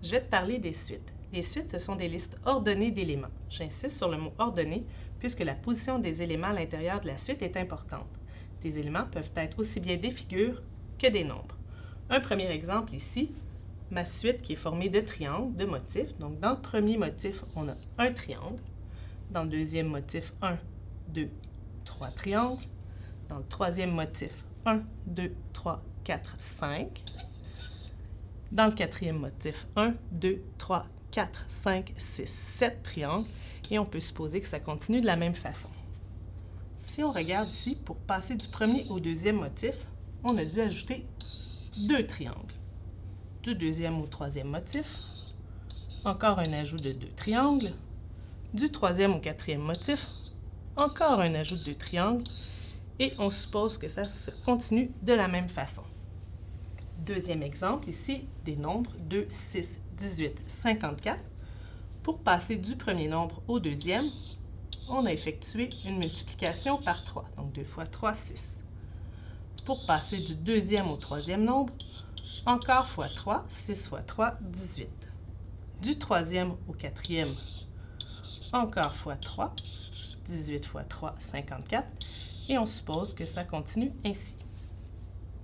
Je vais te parler des suites. Les suites, ce sont des listes ordonnées d'éléments. J'insiste sur le mot ordonné puisque la position des éléments à l'intérieur de la suite est importante. Des éléments peuvent être aussi bien des figures que des nombres. Un premier exemple ici, ma suite qui est formée de triangles, de motifs. Donc, dans le premier motif, on a un triangle. Dans le deuxième motif, 1, 2, 3 triangles. Dans le troisième motif, 1, 2, 3, 4, 5. Dans le quatrième motif, 1, 2, 3, 4, 5, 6, 7 triangles. Et on peut supposer que ça continue de la même façon. Si on regarde ici, pour passer du premier au deuxième motif, on a dû ajouter 2 triangles. Du deuxième au troisième motif, encore un ajout de 2 triangles. Du troisième au quatrième motif, encore un ajout de 2 triangles. Et on suppose que ça se continue de la même façon. Deuxième exemple, ici, des nombres 2, 6, 18, 54. Pour passer du premier nombre au deuxième, on a effectué une multiplication par 3. Donc 2 fois 3, 6. Pour passer du deuxième au troisième nombre, encore fois 3, 6 fois 3, 18. Du troisième au quatrième, encore fois 3, 18 fois 3, 54. Et on suppose que ça continue ainsi.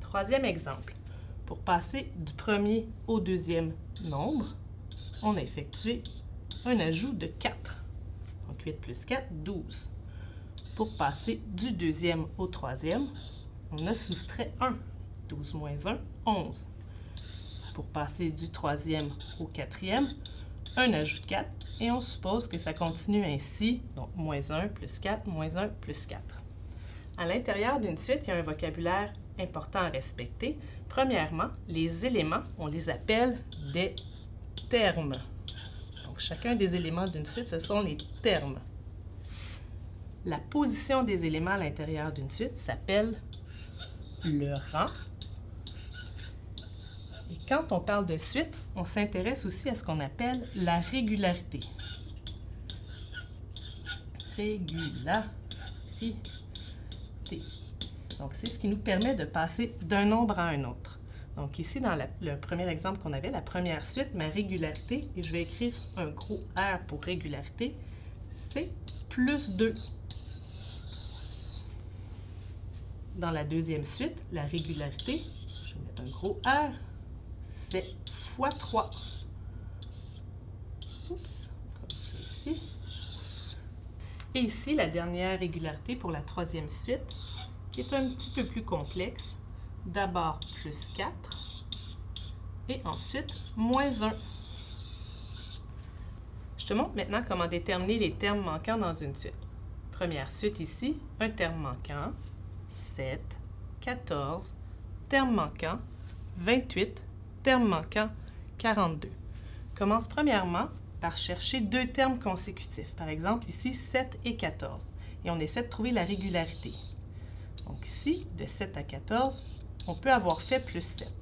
Troisième exemple. Pour passer du premier au deuxième nombre, on a effectué un ajout de 4. Donc 8 plus 4, 12. Pour passer du deuxième au troisième, on a soustrait 1. 12 moins 1, 11. Pour passer du troisième au quatrième, un ajout de 4. Et on suppose que ça continue ainsi. Donc moins 1 plus 4, moins 1 plus 4. À l'intérieur d'une suite, il y a un vocabulaire important à respecter. Premièrement, les éléments, on les appelle des termes. Donc, chacun des éléments d'une suite, ce sont les termes. La position des éléments à l'intérieur d'une suite s'appelle le rang. Et quand on parle de suite, on s'intéresse aussi à ce qu'on appelle la régularité. Régularité. Donc, c'est ce qui nous permet de passer d'un nombre à un autre. Donc, ici, dans le premier exemple qu'on avait, la première suite, ma régularité, et je vais écrire un gros R pour régularité, c'est plus 2. Dans la deuxième suite, la régularité, je vais mettre un gros R, c'est fois 3. Oups, comme ça ici. Et ici, la dernière régularité pour la troisième suite, qui est un petit peu plus complexe. D'abord, plus 4, et ensuite, moins 1. Je te montre maintenant comment déterminer les termes manquants dans une suite. Première suite ici, un terme manquant, 7, 14, terme manquant, 28, terme manquant, 42. Commence premièrement par chercher 2 termes consécutifs. Par exemple, ici, 7 et 14. Et on essaie de trouver la régularité. Donc ici, de 7 à 14, on peut avoir fait plus 7.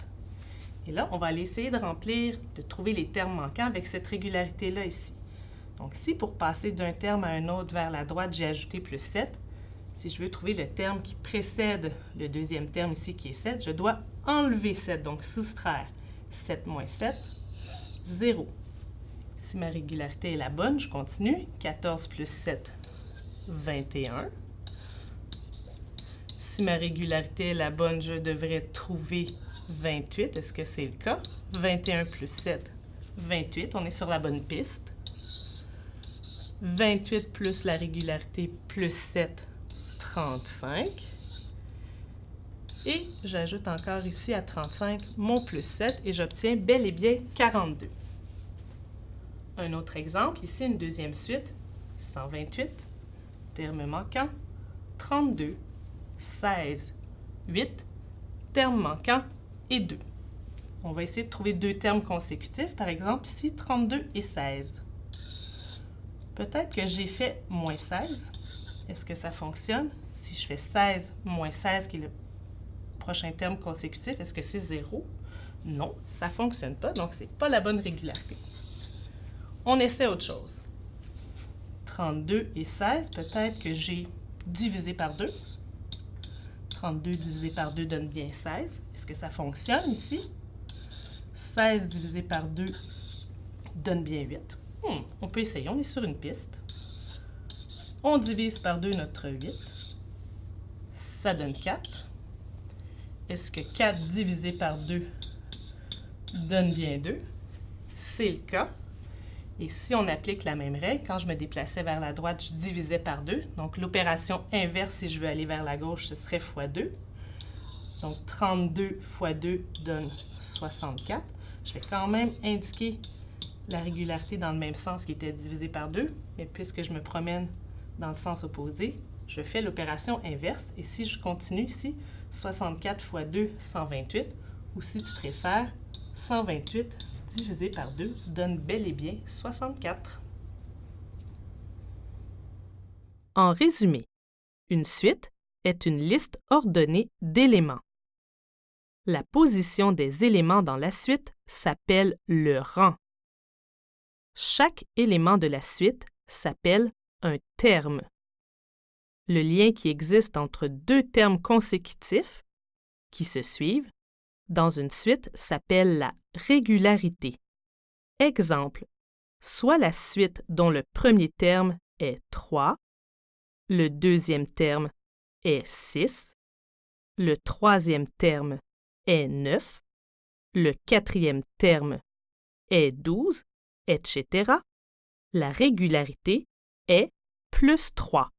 Et là, on va aller essayer de remplir, de trouver les termes manquants avec cette régularité-là ici. Donc ici, pour passer d'un terme à un autre vers la droite, j'ai ajouté plus 7. Si je veux trouver le terme qui précède le deuxième terme ici, qui est 7, je dois enlever 7, donc soustraire. 7 moins 7, 0. Si ma régularité est la bonne, je continue. 14 plus 7, 21. Si ma régularité est la bonne, je devrais trouver 28. Est-ce que c'est le cas? 21 plus 7, 28. On est sur la bonne piste. 28 plus la régularité plus 7, 35. Et j'ajoute encore ici à 35 mon plus 7 et j'obtiens bel et bien 42. Un autre exemple, ici une deuxième suite, 128, terme manquant, 32, 16, 8, terme manquant et 2. On va essayer de trouver 2 termes consécutifs, par exemple ici 32 et 16. Peut-être que j'ai fait moins 16. Est-ce que ça fonctionne? Si je fais 16 moins 16, qui est le prochain terme consécutif, est-ce que c'est 0? Non, ça ne fonctionne pas, donc ce n'est pas la bonne régularité. On essaie autre chose. 32 et 16, peut-être que j'ai divisé par 2. 32 divisé par 2 donne bien 16. Est-ce que ça fonctionne ici? 16 divisé par 2 donne bien 8. On peut essayer, on est sur une piste. On divise par 2 notre 8. Ça donne 4. Est-ce que 4 divisé par 2 donne bien 2? C'est le cas. Et si on applique la même règle, quand je me déplaçais vers la droite, je divisais par 2. Donc, l'opération inverse, si je veux aller vers la gauche, ce serait x 2. Donc, 32 fois 2 donne 64. Je vais quand même indiquer la régularité dans le même sens qui était divisé par 2. Mais puisque je me promène dans le sens opposé, je fais l'opération inverse. Et si je continue ici, 64 fois 2, 128. Ou si tu préfères, 128 divisé par 2 donne bel et bien 64. En résumé, une suite est une liste ordonnée d'éléments. La position des éléments dans la suite s'appelle le rang. Chaque élément de la suite s'appelle un terme. Le lien qui existe entre deux termes consécutifs, qui se suivent, dans une suite s'appelle la régularité. Exemple, soit la suite dont le premier terme est 3, le deuxième terme est 6, le troisième terme est 9, le quatrième terme est 12, etc. La régularité est plus 3.